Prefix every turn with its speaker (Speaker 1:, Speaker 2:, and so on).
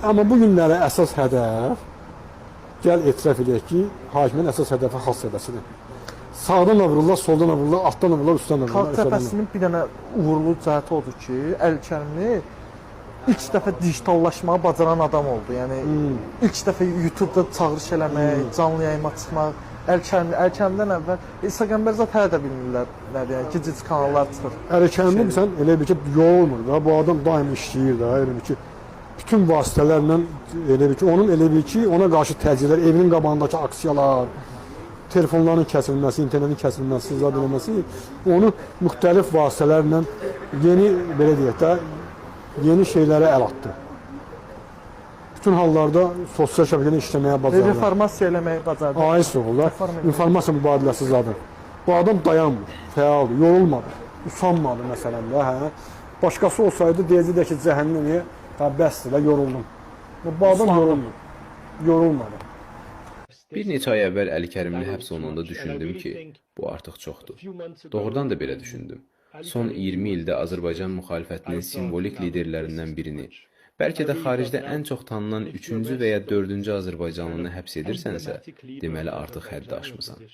Speaker 1: Amma bu günlərə əsas hədəf, gəl etiraf edək ki, hakimin əsas hədəfi xalq sədəsidir. Sağdan da vururlar, soldan da vururlar, altdan da vururlar, üstdən də
Speaker 2: Xalq
Speaker 1: vururlar.
Speaker 2: Cəbhəsinin bir dənə uğurlu cəhəti odur ki, Əli ilk dəfə digitallaşmağı bacaran adam oldu. Yəni ilk dəfə YouTube-da çağırış eləmək, canlı yayıma çıxmaq, Əli-Kərimdən əvvəl Instagramda zət hələ də bilmirlər nədir, yəni gic kanallar çıxır.
Speaker 1: Əli-Kərimdə sən elə bir ki, yorulmur da, bu adam daim işləyir da, elə bir ki, bütün vasitələrlə elə bir ki, onun elə bir ki, ona qarşı təcrübələr, evinin qabağındakı aksiyalar, telefonların kəsilməsi, internetin kəsilməsi, zad eləməsi, onu müxtəlif vasitələrlə yeni, belə deyək də, yeni şeylərə əl atdı. Bütün hallarda sosial şəbəkədə işləməyə bacardı.
Speaker 2: Reformasiya eləməyi bacardı.
Speaker 1: Ais olurlar, informasiya mübadiləsi zadı. Bu adam dayanmır, fəaldır, yorulmadı, usanmadı məsələn də, hə. Başqası olsaydı deyəcəkdi ki, cəhənnəmiyə, bəsdir də, yoruldum. Bu adam yorulmadı.
Speaker 3: Bir neçə ay əvvəl Əli Kərimli həbs olunanda düşündüm ki, bu artıq çoxdur. Doğrudan da belə düşündüm. Son 20 ildə Azərbaycan müxalifətinin simvolik liderlərindən birini, bəlkə də xaricdə ən çox tanınan 3-cü və ya 4-cü Azərbaycanlını həbs edirsənsə, deməli artıq həddi aşmısan.